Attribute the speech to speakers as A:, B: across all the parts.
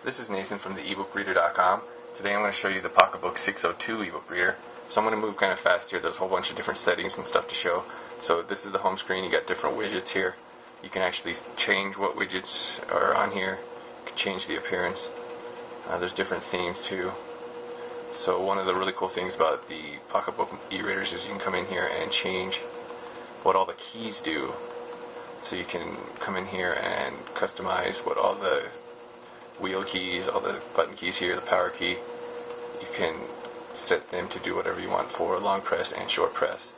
A: This is Nathan from the ebookreader.com. Today I'm going to show you the PocketBook 602 ebook reader. So I'm going to move kind of fast here. There's a whole bunch of different settings and stuff to show. So this is the home screen. You got different widgets here. You can actually change what widgets are on here. You can change the appearance. There's different themes too. So one of the really cool things about the PocketBook e-readers is you can come in here and change what all the keys do. So you can come in here and customize what all the wheel keys, all the button keys here, the power key, you can set them to do whatever you want for long press and short press.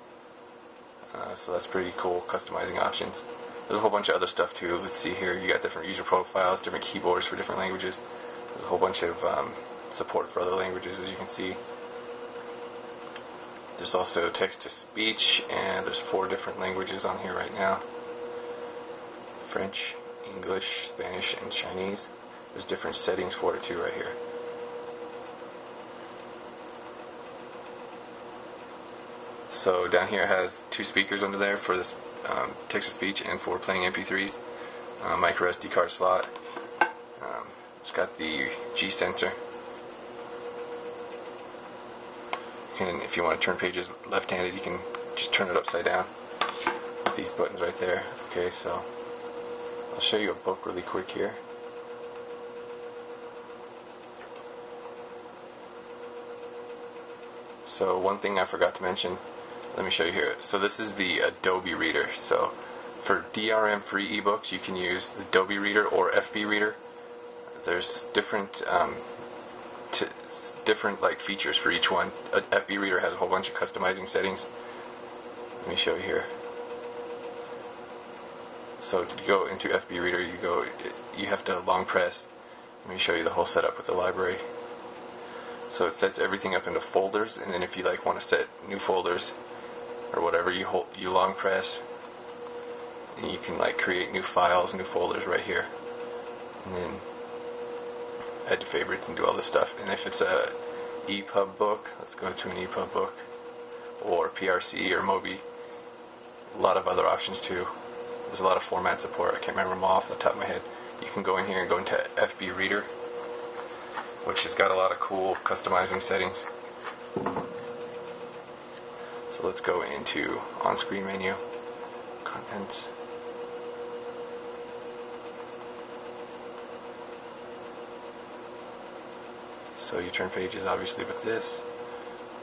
A: So that's pretty cool, customizing options. There's a whole bunch of other stuff too. Let's see here, you got different user profiles, different keyboards for different languages. There's a whole bunch of support for other languages, as you can see. There's also text-to-speech, and there's 4 different languages on here right now. French, English, Spanish, and Chinese. There's different settings for it too right here. So down here it has 2 speakers under there for this text-to-speech and for playing MP3s. Micro SD card slot. It's got the G sensor. If you want to turn pages left-handed, you can just turn it upside down with these buttons right there. Okay, so I'll show you a book really quick here. So one thing I forgot to mention, let me show you here. So this is the Adobe Reader. So for DRM-free ebooks, you can use the Adobe Reader or FB Reader. There's different like features for each one. FB Reader has a whole bunch of customizing settings. Let me show you here. So to go into FB Reader, you have to long press. Let me show you the whole setup with the library. So it sets everything up into folders, and then if you want to set new folders or whatever, you long press, and you can create new files, new folders right here, and then add to favorites and do all this stuff. And if it's a EPUB book, let's go to an EPUB book, or PRC or Mobi, a lot of other options too. There's a lot of format support. I can't remember them all off the top of my head. You can go in here and go into FB Reader, which has got a lot of cool customizing settings. So let's go into on-screen menu, contents. So you turn pages obviously with this,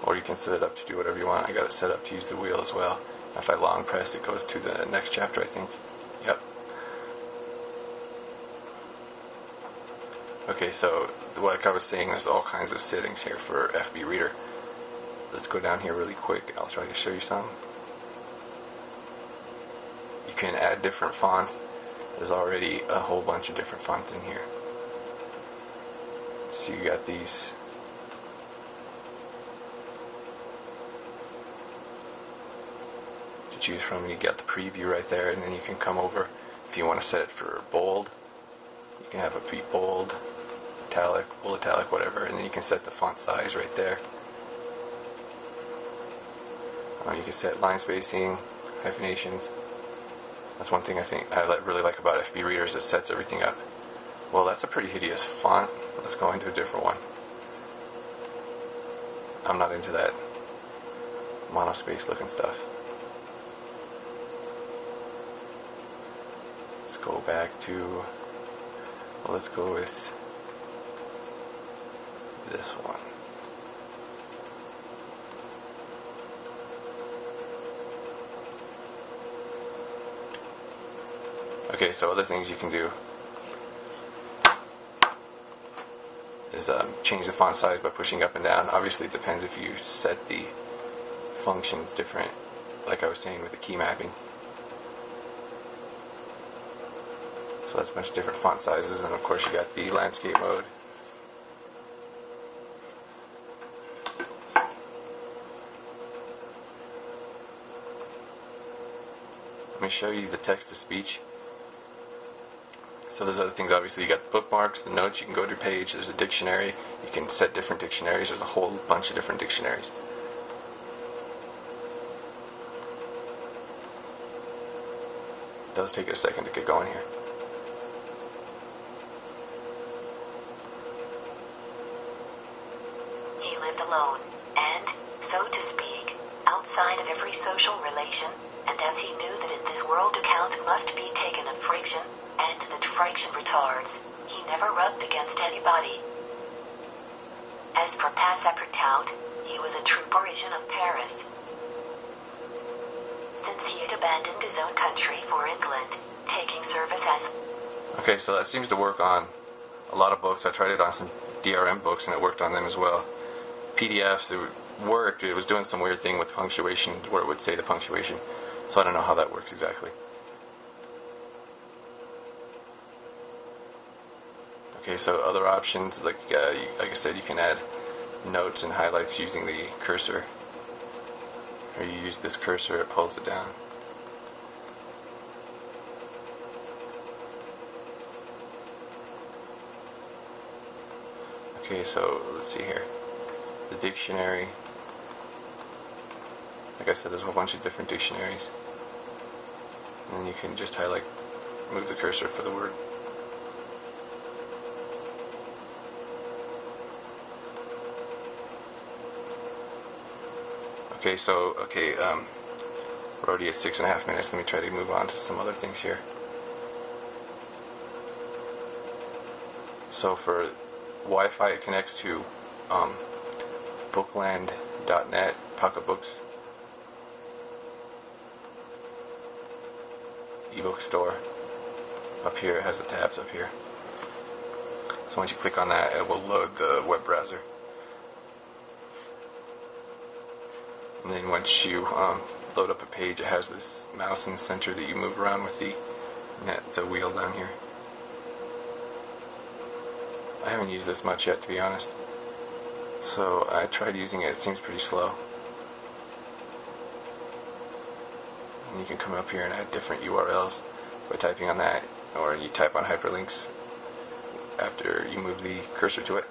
A: or you can set it up to do whatever you want. I got it set up to use the wheel as well. If I long press, it goes to the next chapter, I think. Yep. Okay, so like I was saying, there's all kinds of settings here for FB Reader. Let's go down here really quick. I'll try to show you some. You can add different fonts. There's already a whole bunch of different fonts in here. So you got these to choose from. You got the preview right there, and then you can come over if you want to set it for bold. You can have it be bold, italic, full italic, whatever, and then you can set the font size right there. You can set line spacing, hyphenations. That's one thing I think I really like about FB Reader, is it sets everything up. Well, that's a pretty hideous font. Let's go into a different one. I'm not into that monospace looking stuff. Let's go back to, well, let's go with this one. Okay, so other things you can do is change the font size by pushing up and down. Obviously it depends if you set the functions different, like I was saying with the key mapping. So that's a bunch of different font sizes, and of course you got the landscape mode. Let me show you the text-to-speech. So there's other things, obviously you got the bookmarks, the notes, you can go to your page, there's a dictionary, you can set different dictionaries, there's a whole bunch of different dictionaries. It does take a second to get going here.
B: lived alone, and, so to speak, outside of every social relation, and as he knew that in this world account must be taken of friction, and that friction retards, he never rubbed against anybody. As for Passepartout, he was a true Parisian of Paris. Since he had abandoned his own country for England, taking service as...
A: Okay, so that seems to work on a lot of books. I tried it on some DRM books and it worked on them as well. PDFs, it worked. It was doing some weird thing with punctuation where it would say the punctuation. So I don't know how that works exactly. Okay, so other options, like I said, you can add notes and highlights using the cursor. Or you use this cursor, it pulls it down. Okay, so let's see here. The dictionary. Like I said, there's a whole bunch of different dictionaries. And then you can just highlight, move the cursor for the word. Okay, so, we're already at 6.5 minutes. Let me try to move on to some other things here. So for Wi-Fi, it connects to bookland.net, PocketBooks, eBook store. Up here, it has the tabs up here. So once you click on that, it will load the web browser. And then once you load up a page, it has this mouse in the center that you move around with the wheel down here. I haven't used this much yet, to be honest. So I tried using it. It seems pretty slow. And you can come up here and add different URLs by typing on that, or you type on hyperlinks after you move the cursor to it.